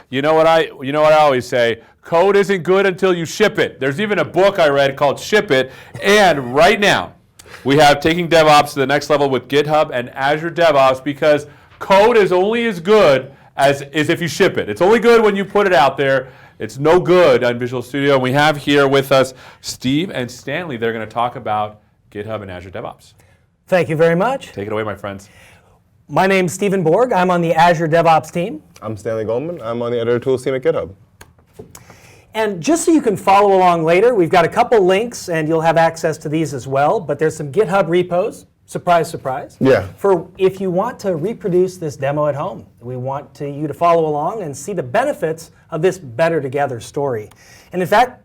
You know what I always say? Code isn't good until you ship it. There's even a book I read called Ship It. And right now, we have taking DevOps to the next level with GitHub and Azure DevOps, because code is only as good as if you ship it. It's only good when you put it out there. It's no good on Visual Studio. And we have here with us Steve and Stanley. They're going to talk about GitHub and Azure DevOps. Thank you very much. Take it away, my friends. My name's Stephen Borg. I'm on the Azure DevOps team. I'm Stanley Goldman. I'm on the editor tools team at GitHub. And just so you can follow along later, we've got a couple links, and you'll have access to these as well. But there's some GitHub repos. Surprise, surprise. Yeah. For if you want to reproduce this demo at home, we want you to follow along and see the benefits of this better together story. And in fact,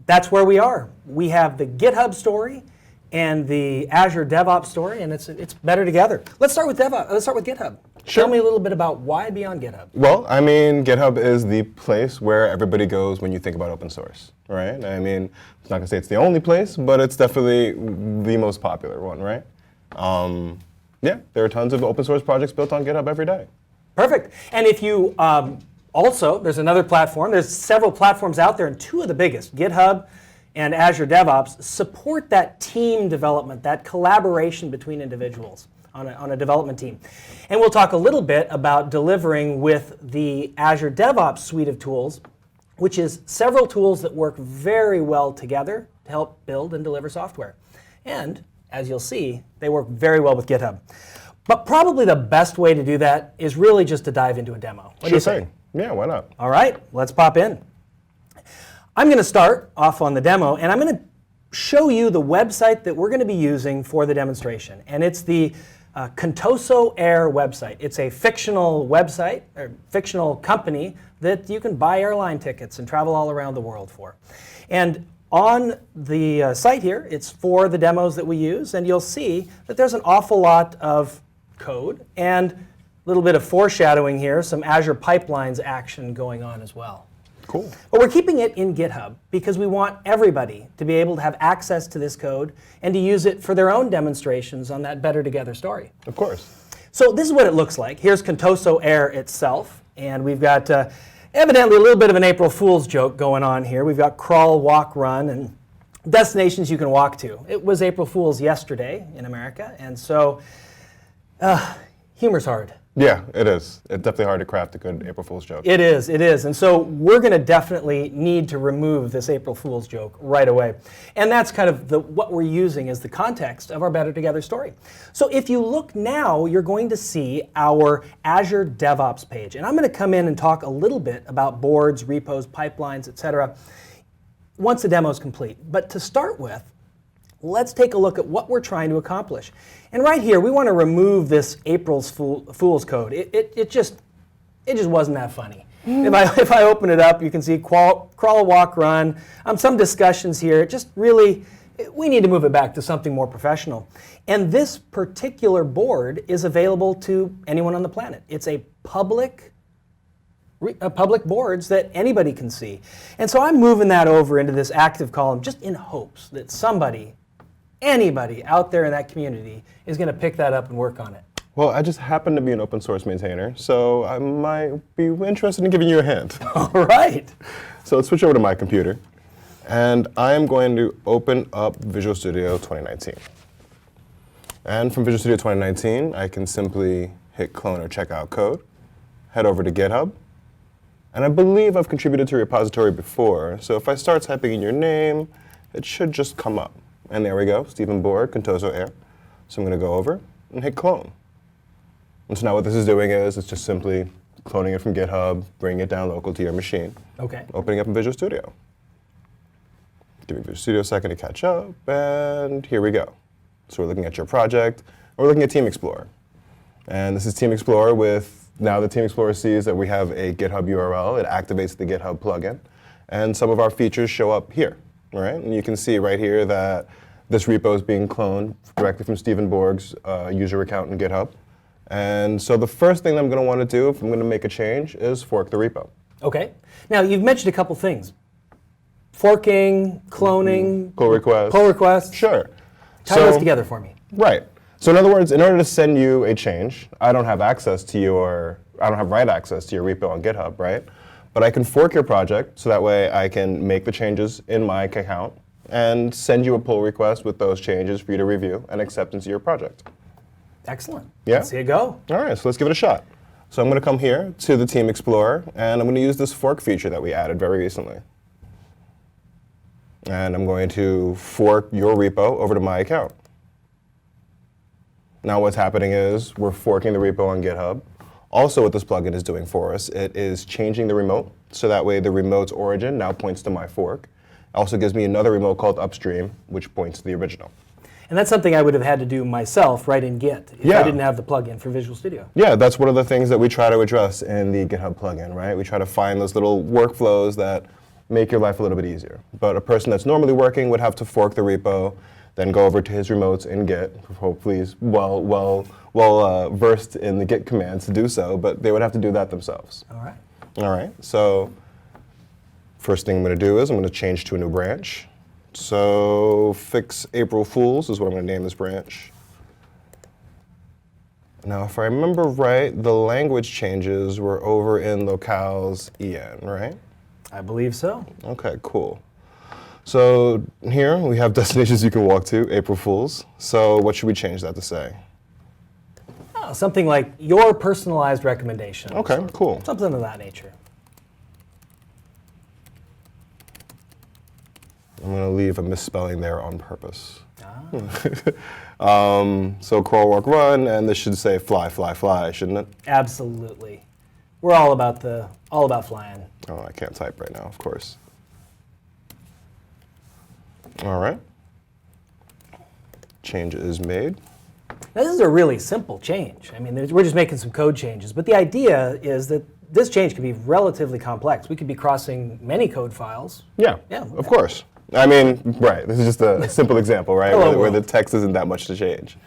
that's where we are. We have the GitHub story and the Azure DevOps story, and it's better together. Let's start with DevOps. Let's start with GitHub. Sure. Tell me a little bit about why be on GitHub. Well, I mean, GitHub is the place where everybody goes when you think about open source, right? I mean, I'm not going to say it's the only place, but it's definitely the most popular one, right? Yeah, there are tons of open source projects built on GitHub every day. Perfect. And if you also, there's another platform. There's several platforms out there, and two of the biggest, GitHub and Azure DevOps, support that team development, that collaboration between individuals on a development team. And we'll talk a little bit about delivering with the Azure DevOps suite of tools, which is several tools that work very well together to help build and deliver software. And as you'll see, they work very well with GitHub. But probably the best way to do that is really just to dive into a demo. What do you say? Yeah, why not? All right, let's pop in. I'm going to start off on the demo, and I'm going to show you the website that we're going to be using for the demonstration. And it's the Contoso Air website. It's a fictional website, or fictional company that you can buy airline tickets and travel all around the world for. And on the site here, it's for the demos that we use, and you'll see that there's an awful lot of code and a little bit of foreshadowing here, some Azure Pipelines action going on as well. Cool. But we're keeping it in GitHub because we want everybody to be able to have access to this code and to use it for their own demonstrations on that Better Together story. Of course. So this is what it looks like. Here's Contoso Air itself, and we've got evidently a little bit of an April Fool's joke going on here. We've got crawl, walk, run, and destinations you can walk to. It was April Fool's yesterday in America, and so humor's hard. Yeah, it is. It's definitely hard to craft a good April Fool's joke. It is, it is. And so we're going to definitely need to remove this April Fool's joke right away. And that's kind of what we're using as the context of our Better Together story. So if you look now, you're going to see our Azure DevOps page. And I'm going to come in and talk a little bit about boards, repos, pipelines, etc. once the demo is complete. But to start with, let's take a look at what we're trying to accomplish. And right here, we want to remove this April's Fool's code. It just wasn't that funny. If I open it up, you can see crawl, walk, run. Some discussions here. It just really, we need to move it back to something more professional. And this particular board is available to anyone on the planet. It's a public boards that anybody can see. And so I'm moving that over into this active column just in hopes that anybody out there in that community is going to pick that up and work on it. Well, I just happen to be an open source maintainer, so I might be interested in giving you a hand. All right. So let's switch over to my computer, and I am going to open up Visual Studio 2019. And from Visual Studio 2019, I can simply hit clone or check out code, head over to GitHub, and I believe I've contributed to a repository before, so if I start typing in your name, it should just come up. And there we go, Stephen Borg, Contoso Air. So I'm going to go over and hit clone. And so now what this is doing is it's just simply cloning it from GitHub, bringing it down local to your machine. Okay. Opening up in Visual Studio. Giving Visual Studio a second to catch up, and here we go. So we're looking at your project, and we're looking at Team Explorer. And this is Team Explorer with, now the Team Explorer sees that we have a GitHub URL. It activates the GitHub plugin. And some of our features show up here. Right? And you can see right here that this repo is being cloned directly from Stephen Borg's user account in GitHub. And so the first thing that I'm going to want to do if I'm going to make a change is fork the repo. Okay. Now, you've mentioned a couple things. Forking, cloning. Pull request. Pull request. Sure. Tie those together for me. Right. So in other words, in order to send you a change, I don't have access to I don't have write access to your repo on GitHub, right? But I can fork your project, so that way I can make the changes in my account and send you a pull request with those changes for you to review and accept into your project. Excellent. Yeah? Let's see it go. All right, so let's give it a shot. So I'm going to come here to the Team Explorer, and I'm going to use this fork feature that we added very recently. And I'm going to fork your repo over to my account. Now what's happening is we're forking the repo on GitHub. Also what this plugin is doing for us, it is changing the remote, so that way the remote's origin now points to my fork. It also gives me another remote called upstream, which points to the original. And that's something I would have had to do myself right in Git if Yeah. I didn't have the plugin for Visual Studio. Yeah, that's one of the things that we try to address in the GitHub plugin, right? We try to find those little workflows that make your life a little bit easier. But a person that's normally working would have to fork the repo, then go over to his remotes in Git. Hopefully he's well versed in the Git commands to do so, but they would have to do that themselves. All right. All right, so first thing I'm going to do is I'm going to change to a new branch. So fix April Fools is what I'm going to name this branch. Now, if I remember right, the language changes were over in locales en, right? I believe so. Okay, cool. So here we have destinations you can walk to, April Fools. So what should we change that to say? Oh, something like your personalized recommendations. Okay, cool. Something of that nature. I'm going to leave a misspelling there on purpose. Ah. So crawl, walk, run, and this should say fly, fly, fly, shouldn't it? Absolutely. We're all about flying. Oh, I can't type right now, of course. All right. Change is made. Now, this is a really simple change. I mean, we're just making some code changes, but the idea is that this change can be relatively complex. We could be crossing many code files. Yeah, Yeah. of course. I mean, right, this is just a simple example, right, Hello, where the world. text isn't that much to change.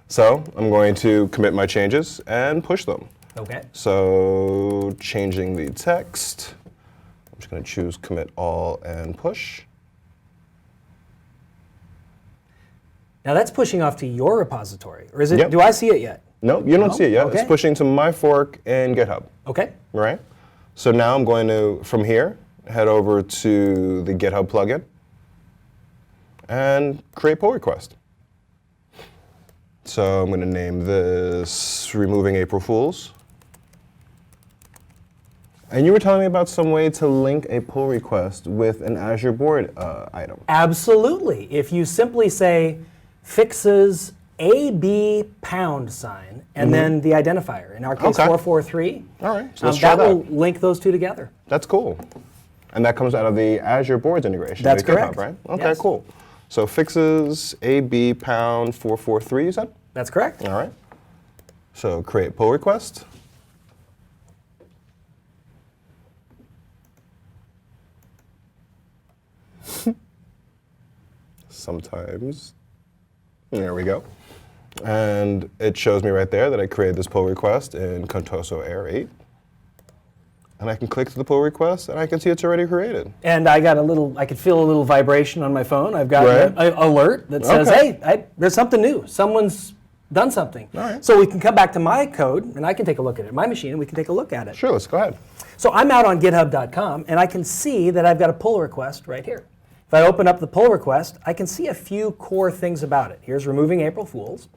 So I'm going to commit my changes and push them. Okay. So changing the text, I'm just going to choose commit all and push. Now that's pushing off to your repository, or is it? Yep. Do I see it yet? No, you don't No? see it yet. Okay. It's pushing to my fork in GitHub, Okay. right? So now I'm going to, from here, head over to the GitHub plugin and create pull request. So I'm going to name this Removing April Fools. And you were telling me about some way to link a pull request with an Azure board item. Absolutely. If you simply say fixes AB £, and then the identifier, in our case Okay. 443, All right, so let's try that that. will link those two together. That's cool. And that comes out of the Azure Boards integration. That's with GitHub, correct. right? Okay, Yes. cool. So fixes AB £443, you said? That's correct. All right. So create pull request. Sometimes. There we go. And it shows me right there that I created this pull request in Contoso Air 8. And I can click to the pull request, and I can see it's already created. And I could feel a little vibration on my phone. I've got Right. an alert that says, Okay. hey, there's something new. Someone's done something. All right. So we can come back to my code, and I can take a look at it, my machine, and we can take a look at it. Sure, let's go ahead. So I'm out on github.com, and I can see that I've got a pull request right here. If I open up the pull request, I can see a few core things about it. Here's removing April Fools.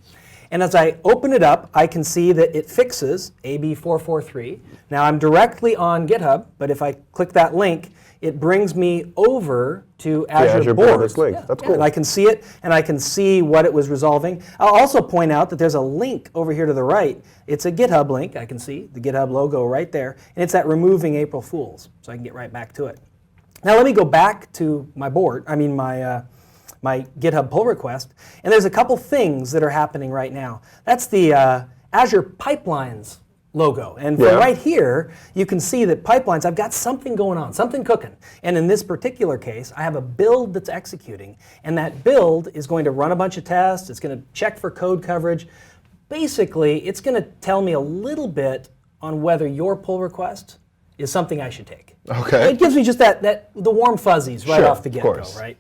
And as I open it up, I can see that it fixes AB443. Now I'm directly on GitHub, but if I click that link, it brings me over to Azure Boards. Boards link. That's cool. And I can see it, and I can see what it was resolving. I'll also point out that there's a link over here to the right. It's a GitHub link. I can see the GitHub logo right there, and it's at removing April Fools, so I can get right back to it. Now let me go back to my board, my GitHub pull request, and there's a couple things that are happening right now. That's the Azure Pipelines logo, and from Yeah. right here, you can see that pipelines, I've got something going on, something cooking. And in this particular case, I have a build that's executing, and that build is going to run a bunch of tests, it's going to check for code coverage. Basically, it's going to tell me a little bit on whether your pull request is something I should take. Okay. It gives me just the warm fuzzies right Sure, off the of get-go, course. right?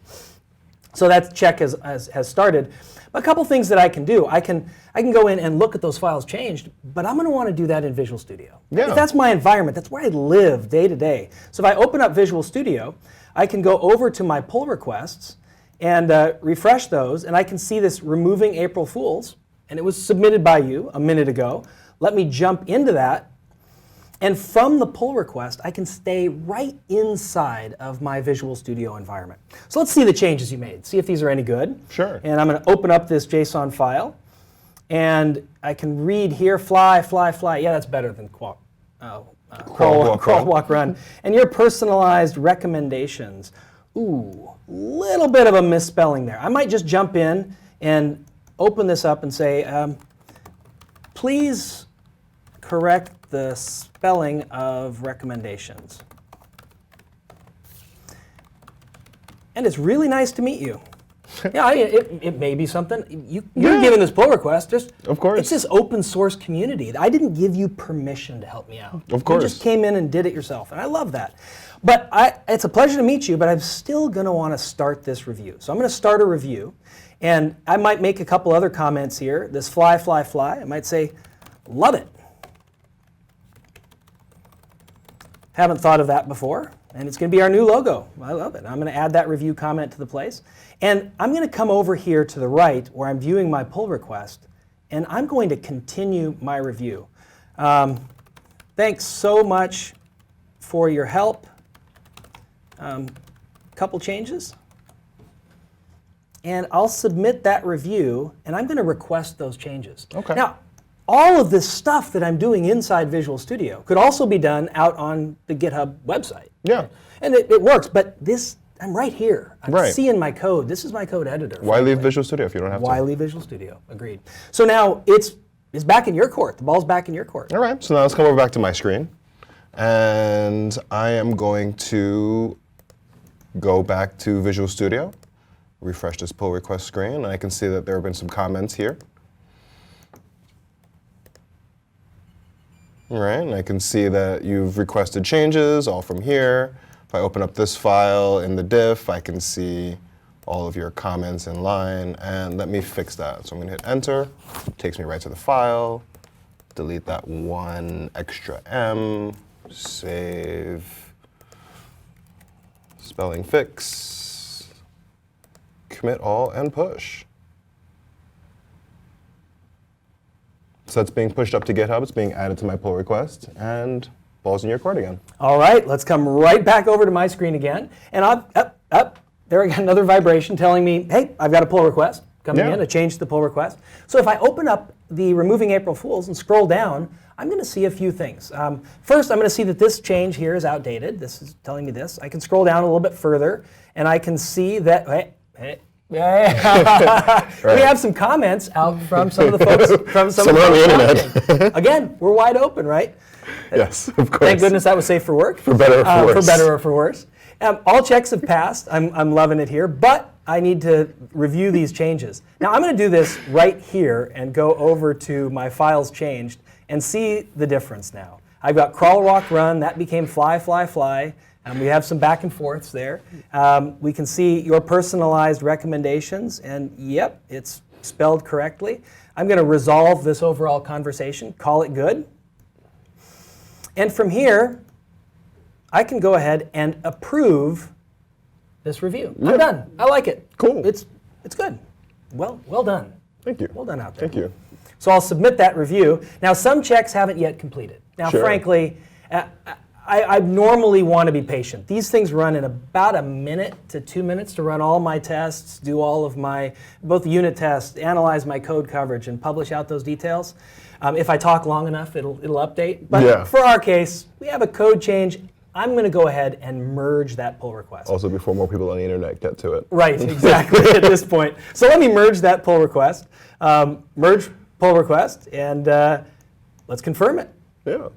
So that check has started. A couple things that I can do. I can go in and look at those files changed, but I'm going to want to do that in Visual Studio. Yeah. That's my environment. That's where I live day to day. So if I open up Visual Studio, I can go over to my pull requests and refresh those, and I can see this removing April Fools, and it was submitted by you a minute ago. Let me jump into that. And from the pull request, I can stay right inside of my Visual Studio environment. So let's see the changes you made, see if these are any good. Sure. And I'm going to open up this JSON file. And I can read here, fly, fly, fly. Yeah, that's better than crawl, walk, run. And your personalized recommendations. Ooh, little bit of a misspelling there. I might just jump in and open this up and say, please correct the spelling of recommendations. And it's really nice to meet you. Yeah, it may be something. You're giving this pull request. Of course. It's this open source community. I didn't give you permission to help me out. Of course. You just came in and did it yourself, and I love that. But it's a pleasure to meet you, but I'm still going to want to start this review. So I'm going to start a review, and I might make a couple other comments here. This fly, fly, fly. I might say, love it. Haven't thought of that before, and it's going to be our new logo. I love it. I'm going to add that review comment to the place. And I'm going to come over here to the right where I'm viewing my pull request, and I'm going to continue my review. Thanks so much for your help. Couple changes. And I'll submit that review, and I'm going to request those changes. Okay. Now, all of this stuff that I'm doing inside Visual Studio could also be done out on the GitHub website. Yeah. And it works, but this, I'm right here. I'm Right. seeing my code. This is my code editor. Why leave frankly. Visual Studio if you don't have Why to? leave Visual Studio? Agreed. So now it's back in your court. The ball's back in your court. All right, so now let's come over back to my screen. And I am going to go back to Visual Studio, refresh this pull request screen, and I can see that there have been some comments here. All right, and I can see that you've requested changes all from here. If I open up this file in the diff, I can see all of your comments in line, and let me fix that. So I'm going to hit enter, takes me right to the file, delete that one extra M, save, spelling fix, commit all, and push. So it's being pushed up to GitHub, it's being added to my pull request, and ball's in your court again. All right, let's come right back over to my screen again. And there I got another vibration telling me, hey, I've got a pull request coming in, a change to the pull request. So if I open up the Removing April Fools and scroll down, I'm going to see a few things. First, I'm going to see that this change here is outdated. This is telling me this. I can scroll down a little bit further, and I can see that, we have some comments out from some of the folks from some of the on the internet. Again, we're wide open, right? Yes, of course. Thank goodness that was safe for work. For better or for worse. For better or for worse. All checks have passed. I'm loving it here, but I need to review these changes. Now I'm going to do this right here and go over to my files changed and see the difference now. I've got crawl, walk, run. That became fly, fly, fly. And we have some back and forths there. We can see your personalized recommendations, and yep, it's spelled correctly. I'm going to resolve this overall conversation, call it good. And from here, I can go ahead and approve this review. Yep. I'm done. I like it. Cool. It's good. Well done. Thank you. Well done out there. Thank you. So I'll submit that review. Now, some checks haven't yet completed. Now, Sure. frankly, I normally want to be patient. These things run in about a minute to 2 minutes to run all my tests, do all of my, both unit tests, analyze my code coverage, and publish out those details. If I talk long enough, it'll update. But for our case, we have a code change. I'm going to go ahead and merge that pull request. Also before more people on the internet get to it. Right, exactly, at this point. So let me merge that pull request. Merge pull request, and let's confirm it. Yeah.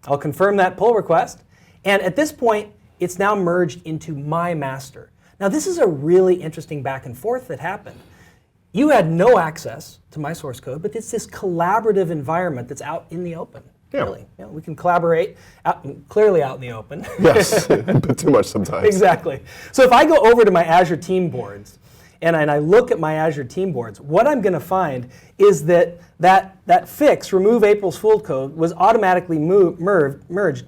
I'll confirm that pull request. And at this point, it's now merged into my master. Now, this is a really interesting back and forth that happened. You had no access to my source code, but it's this collaborative environment that's out in the open. Yeah. really. We can collaborate clearly out in the open. Yes, but too much sometimes. Exactly. So if I go over to my Azure team boards and I look at my Azure team boards, what I'm going to find is that fix, remove April's Fool code, was automatically merged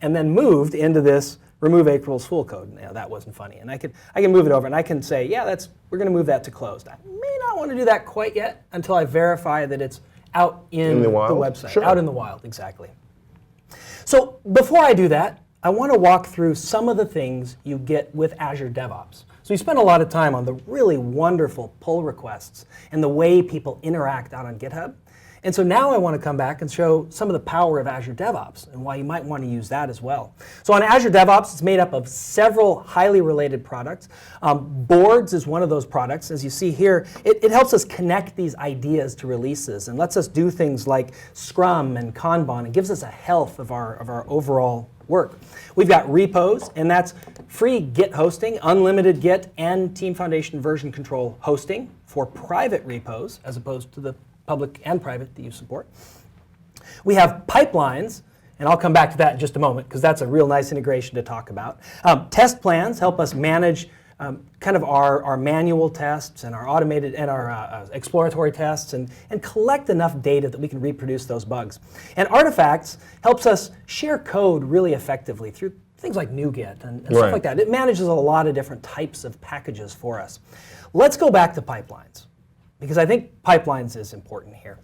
and then moved into this remove April's Fool code. Now that wasn't funny. And I can move it over and I can say, yeah, we're going to move that to closed. I may not want to do that quite yet until I verify that it's out in the website. Sure. Out in the wild, exactly. So before I do that, I want to walk through some of the things you get with Azure DevOps. So we spent a lot of time on the really wonderful pull requests and the way people interact out on GitHub. And so now I want to come back and show some of the power of Azure DevOps and why you might want to use that as well. So on Azure DevOps, it's made up of several highly related products. Boards is one of those products. As you see here, it helps us connect these ideas to releases and lets us do things like Scrum and Kanban and gives us a health of our overall work. We've got repos, and that's free Git hosting, unlimited Git, and Team Foundation version control hosting for private repos as opposed to the public and private that you support. We have pipelines, and I'll come back to that in just a moment because that's a real nice integration to talk about. Test plans help us manage kind of our manual tests and our automated and our exploratory tests and collect enough data that we can reproduce those bugs. And artifacts helps us share code really effectively through things like NuGet and stuff like that. It manages a lot of different types of packages for us. Let's go back to pipelines, because I think pipelines is important here.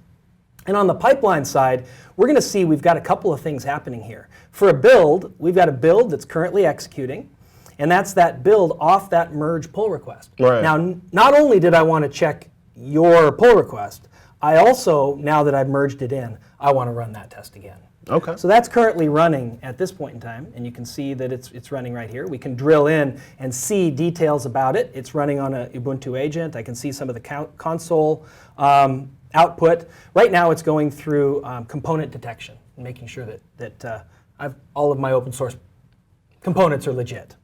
And on the pipeline side, we're going to see we've got a couple of things happening here. For a build, we've got a build that's currently executing, and that's that build off that merge pull request. Right. Now, not only did I want to check your pull request, I also, now that I've merged it in, I want to run that test again. Okay. So that's currently running at this point in time, and you can see that it's running right here. We can drill in and see details about it. It's running on a Ubuntu agent. I can see some of the console output. Right now it's going through component detection, and making sure that all of my open source components are legit.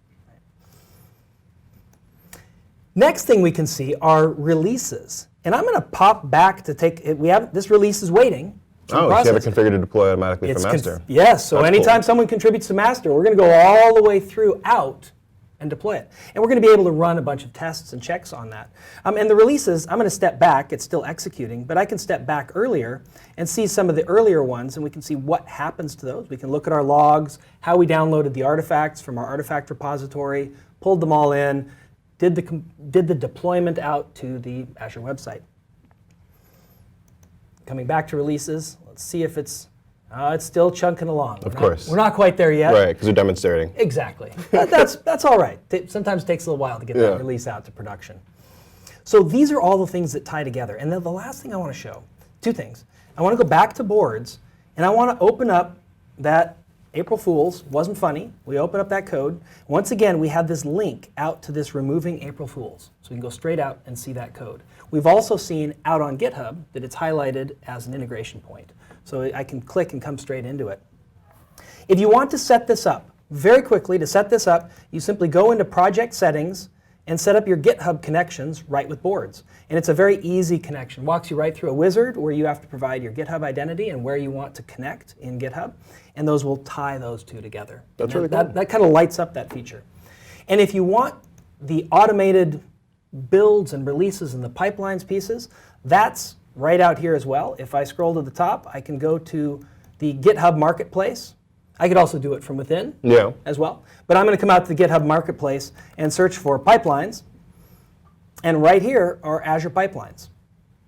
Next thing we can see are releases. And I'm going to pop back to take it. This release is waiting. Oh, so you have it configured to deploy automatically from master. Yes, so That's anytime cool. someone contributes to master, we're going to go all the way through out and deploy it. And we're going to be able to run a bunch of tests and checks on that. And the releases, I'm going to step back. It's still executing, but I can step back earlier and see some of the earlier ones, and we can see what happens to those. We can look at our logs, how we downloaded the artifacts from our artifact repository, pulled them all in, did the deployment out to the Azure website. Coming back to releases, let's see if it's still chunking along. Of course. We're not quite there yet. Right, because you're demonstrating. Exactly. That's all right. Sometimes it takes a little while to get that release out to production. So these are all the things that tie together. And then the last thing I want to show, two things. I want to go back to boards, and I want to open up that April Fools. Wasn't funny. We open up that code. Once again, we have this link out to this removing April Fools. So we can go straight out and see that code. We've also seen out on GitHub that it's highlighted as an integration point. So I can click and come straight into it. If you want to set this up, very quickly to set this up, you simply go into project settings and set up your GitHub connections right with boards. And it's a very easy connection. Walks you right through a wizard where you have to provide your GitHub identity and where you want to connect in GitHub. And those will tie those two together. That's really cool. That kind of lights up that feature. And if you want the automated builds and releases and the pipelines pieces, that's right out here as well. If I scroll to the top, I can go to the GitHub Marketplace. I could also do it from within as well. But I'm going to come out to the GitHub Marketplace and search for pipelines. And right here are Azure pipelines.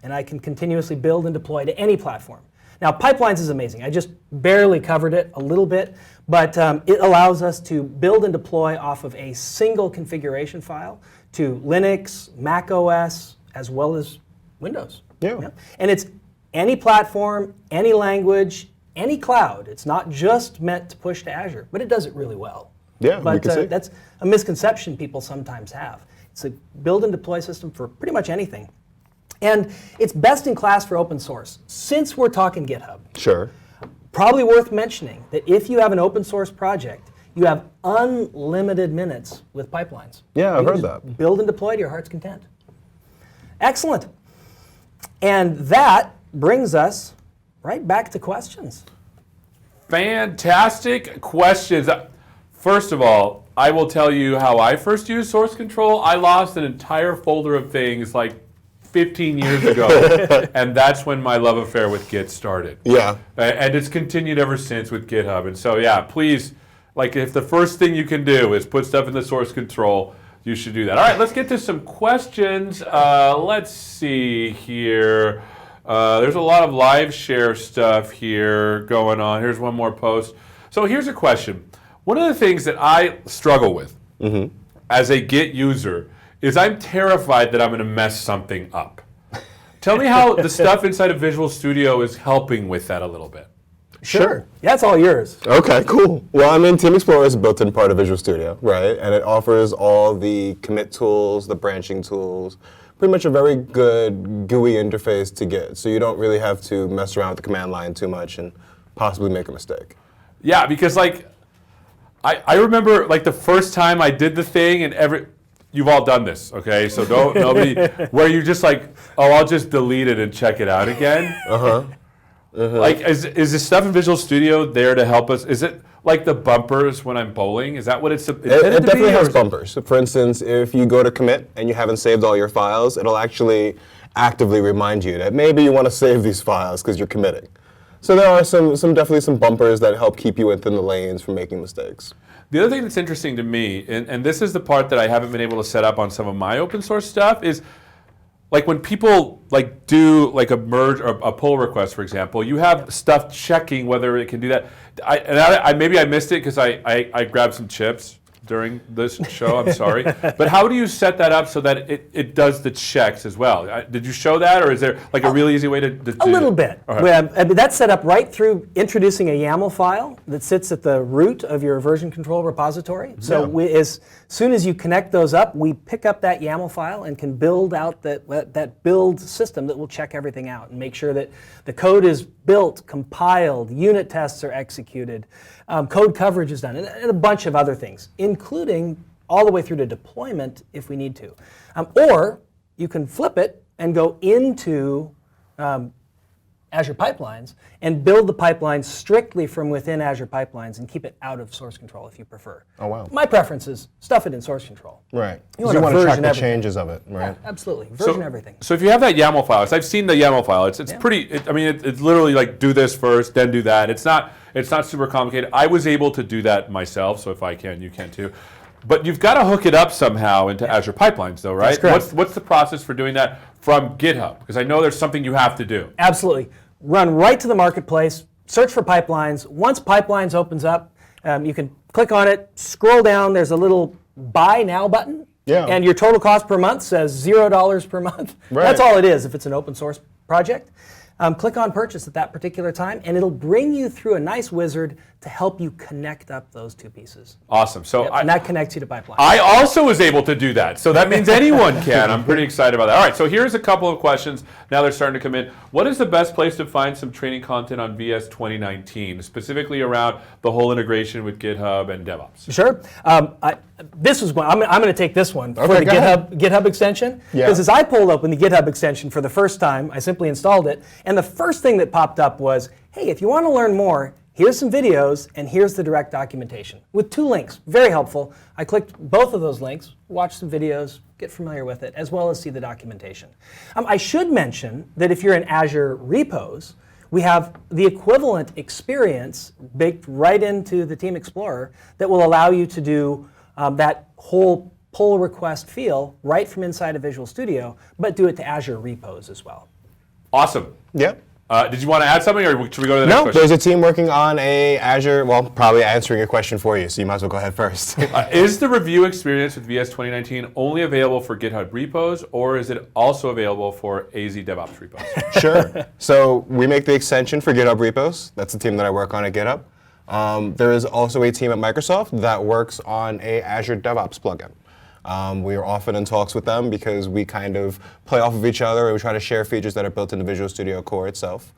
And I can continuously build and deploy to any platform. Now, pipelines is amazing. I just barely covered it a little bit. But it allows us to build and deploy off of a single configuration file to Linux, Mac OS, as well as Windows. Yeah. And it's any platform, any language, any cloud. It's not just meant to push to Azure, but it does it really well. Yeah, but we can see. That's a misconception people sometimes have. It's a build and deploy system for pretty much anything. And it's best in class for open source. Since we're talking GitHub, Sure. probably worth mentioning that if you have an open source project, you have unlimited minutes with pipelines. Yeah, I've You heard can that. just build and deploy to your heart's content. Excellent. And that brings us right back to questions. Fantastic questions. First of all, I will tell you how I first used source control. I lost an entire folder of things like 15 years ago, and that's when my love affair with Git started. Yeah. And it's continued ever since with GitHub. And so, yeah, please, like if the first thing you can do is put stuff in the source control, you should do that. All right, let's get to some questions. Let's see here. There's a lot of live share stuff here going on. Here's one more post. So here's a question. One of the things that I struggle with as a Git user is I'm terrified that I'm going to mess something up. Tell me how the stuff inside of Visual Studio is helping with that a little bit. Sure. Yeah, it's all yours. Okay, cool. Well, I mean, Team Explorer is a built-in part of Visual Studio, right? And it offers all the commit tools, the branching tools, pretty much a very good GUI interface to Git. So you don't really have to mess around with the command line too much and possibly make a mistake. Yeah, because like, I remember like the first time I did the thing and you've all done this, okay? So nobody, where you're just like, oh, I'll just delete it and check it out again. Like, is the stuff in Visual Studio there to help us? Is it like the bumpers when I'm bowling? Is that what it's intended to be? It definitely has bumpers. So for instance, if you go to commit and you haven't saved all your files, it'll actually actively remind you that maybe you want to save these files because you're committing. So there are definitely some bumpers that help keep you within the lanes from making mistakes. The other thing that's interesting to me, and this is the part that I haven't been able to set up on some of my open source stuff, is like when people like do like a merge or a pull request, for example, you have stuff checking whether it can do that. Maybe I missed it because I grabbed some chips during this show. I'm sorry, but how do you set that up so that it does the checks as well? Did you show that, or is there like a really easy way to do a little bit? Right. I mean, that's set up right through introducing a YAML file that sits at the root of your version control repository. So as soon as you connect those up, we pick up that YAML file and can build out that build system that will check everything out and make sure that the code is built, compiled, unit tests are executed, code coverage is done, and a bunch of other things, including all the way through to deployment if we need to. Or you can flip it and go into Azure Pipelines and build the pipelines strictly from within Azure Pipelines and keep it out of source control if you prefer. Oh, wow. My preference is stuff it in source control. Right. You want to track version the everything. changes of it, right? Yeah, absolutely. Version everything. So if you have that YAML file, I've seen the YAML file. It's pretty. It's literally like do this first, then do that. It's not super complicated. I was able to do that myself. So if I can, you can too. But you've got to hook it up somehow into Azure Pipelines, though, right? That's correct. What's the process for doing that from GitHub? Because I know there's something you have to do. Absolutely. Run right to the marketplace, search for pipelines. Once pipelines opens up, you can click on it, scroll down, there's a little buy now button, and your total cost per month says $0 per month. Right. That's all it is if it's an open source project. Click on purchase at that particular time, and it'll bring you through a nice wizard to help you connect up those two pieces. Awesome. So And that connects you to pipelines. I also was able to do that. So that means anyone can. I'm pretty excited about that. All right, so here's a couple of questions. Now they're starting to come in. What is the best place to find some training content on VS 2019, specifically around the whole integration with GitHub and DevOps? Sure. This was one. I'm going to take this one for the go ahead. GitHub extension. Yeah. Because as I pulled open the GitHub extension for the first time, I simply installed it, and the first thing that popped up was, hey, if you want to learn more, here's some videos, and here's the direct documentation with 2 links. Very helpful. I clicked both of those links, watched some videos, get familiar with it, as well as see the documentation. I should mention that if you're in Azure repos, we have the equivalent experience baked right into the Team Explorer that will allow you to do that whole pull request feel right from inside of Visual Studio, but do it to Azure repos as well. Awesome. Yeah. Did you want to add something, or should we go to the next question? There's a team working on a Azure, probably answering a question for you, so you might as well go ahead first. Is the review experience with VS 2019 only available for GitHub repos, or is it also available for AZ DevOps repos? Sure. So we make the extension for GitHub repos. That's the team that I work on at GitHub. There is also a team at Microsoft that works on a Azure DevOps plugin. We are often in talks with them because we kind of play off of each other and we try to share features that are built into Visual Studio Core itself.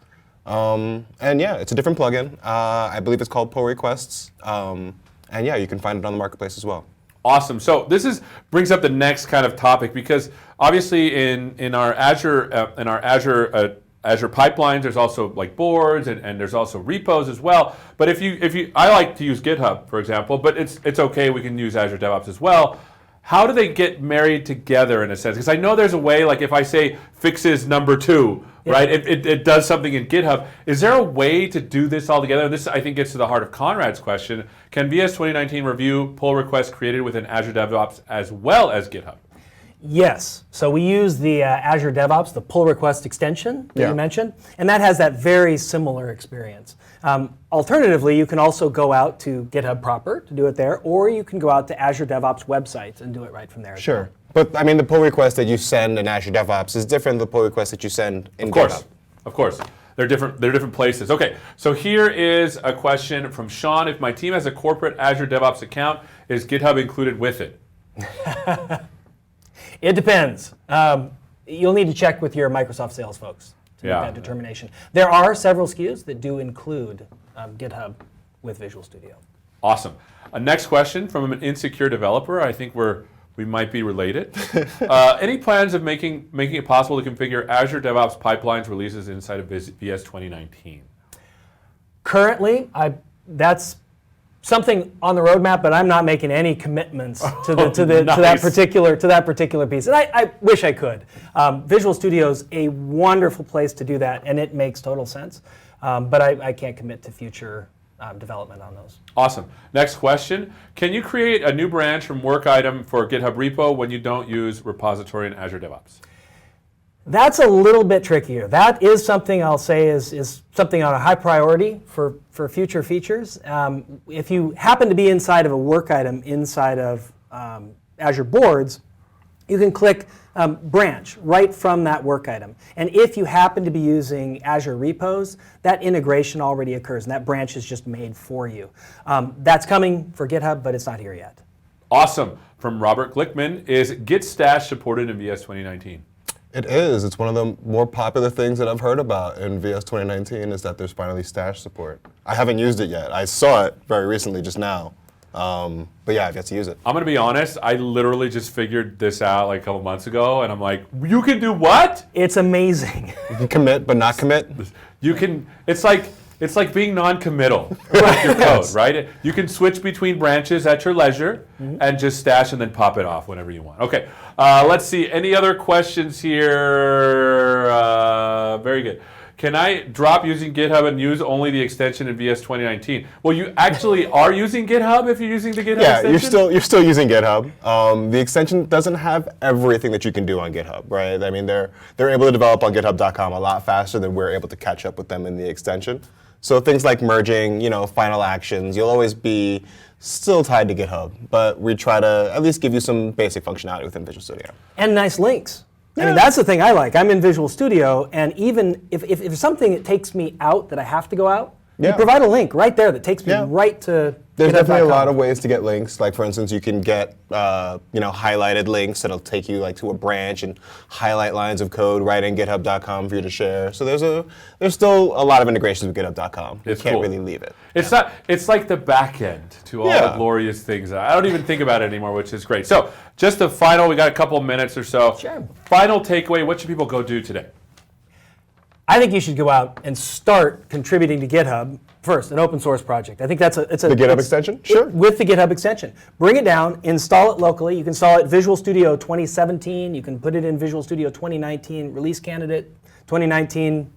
And yeah, it's a different plugin. I believe it's called Pull Requests. And yeah, you can find it on the marketplace as well. Awesome. So this brings up the next kind of topic, because obviously in our Azure Azure pipelines. There's also like boards, and there's also repos as well. But I like to use GitHub, for example, but it's okay. We can use Azure DevOps as well. How do they get married together in a sense? Because I know there's a way, like if I say fixes number 2, right? It does something in GitHub. Is there a way to do this all together? And this, I think, gets to the heart of Conrad's question. Can VS 2019 review pull requests created within Azure DevOps as well as GitHub? Yes. So we use the Azure DevOps, the pull request extension that you mentioned, and that has that very similar experience. Alternatively, you can also go out to GitHub proper to do it there, or you can go out to Azure DevOps websites and do it right from there. Sure. But I mean, the pull request that you send in Azure DevOps is different than the pull request that you send in GitHub. Of course. They're different places. Okay, so here is a question from Sean. If my team has a corporate Azure DevOps account, is GitHub included with it? It depends. You'll need to check with your Microsoft sales folks to make that determination. There are several SKUs that do include GitHub with Visual Studio. Awesome. Next question from an insecure developer. I think we might be related. Any plans of making it possible to configure Azure DevOps pipelines releases inside of VS 2019? Currently, that's something on the roadmap, but I'm not making any commitments to that particular piece. And I wish I could. Visual Studio is a wonderful place to do that, and it makes total sense. But I can't commit to future development on those. Awesome. Next question. Can you create a new branch from work item for GitHub repo when you don't use repository in Azure DevOps? That's a little bit trickier. That is something I'll say is something on a high priority for future features. If you happen to be inside of a work item inside of Azure Boards, you can click branch right from that work item. And if you happen to be using Azure repos, that integration already occurs, and that branch is just made for you. That's coming for GitHub, but it's not here yet. Awesome. From Robert Glickman, is Git Stash supported in VS 2019? It is. It's one of the more popular things that I've heard about in VS 2019 is that there's finally stash support. I haven't used it yet. I saw it very recently, just now. But yeah, I've yet to use it. I'm going to be honest. I literally just figured this out like a couple months ago, and I'm like, you can do what? It's amazing. You can commit, but not commit. You can. It's like being non-committal with your code, right? You can switch between branches at your leisure and just stash and then pop it off whenever you want. Okay, let's see. Any other questions here? Very good. Can I drop using GitHub and use only the extension in VS 2019? Well, you actually are using GitHub if you're using the GitHub extension? Yeah, you're still using GitHub. The extension doesn't have everything that you can do on GitHub, right? I mean, they're able to develop on GitHub.com a lot faster than we're able to catch up with them in the extension. So things like merging, final actions, you'll always be still tied to GitHub, but we try to at least give you some basic functionality within Visual Studio. And nice links. I mean, that's the thing I like. I'm in Visual Studio, and even if something that takes me out that I have to go out, you provide a link right there that takes me right to There's definitely a lot of ways to get links. Like, for instance, you can get highlighted links that'll take you like to a branch and highlight lines of code right in GitHub.com for you to share. So there's still a lot of integrations with GitHub.com. You can't really leave it. It's not. It's like the back end to all the glorious things. I don't even think about it anymore, which is great. So just the final. We got a couple of minutes or so. Sure. Final takeaway. What should people go do today? I think you should go out and start contributing to GitHub first, an open source project. I think it's a the GitHub extension? Sure. With the GitHub extension. Bring it down, install it locally. You can install it Visual Studio 2017. You can put it in Visual Studio 2019 release candidate 2019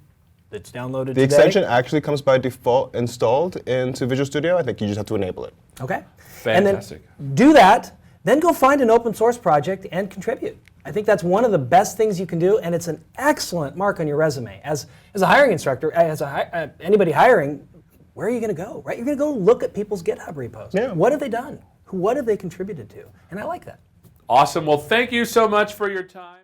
that's downloaded today. The extension actually comes by default installed into Visual Studio. I think you just have to enable it. Okay. Fantastic. And then do that, then go find an open source project and contribute. I think that's one of the best things you can do, and it's an excellent mark on your resume. As a hiring instructor, anybody hiring, where are you going to go? Right? You're going to go look at people's GitHub repos. Yeah. What have they done? What have they contributed to? And I like that. Awesome. Well, thank you so much for your time.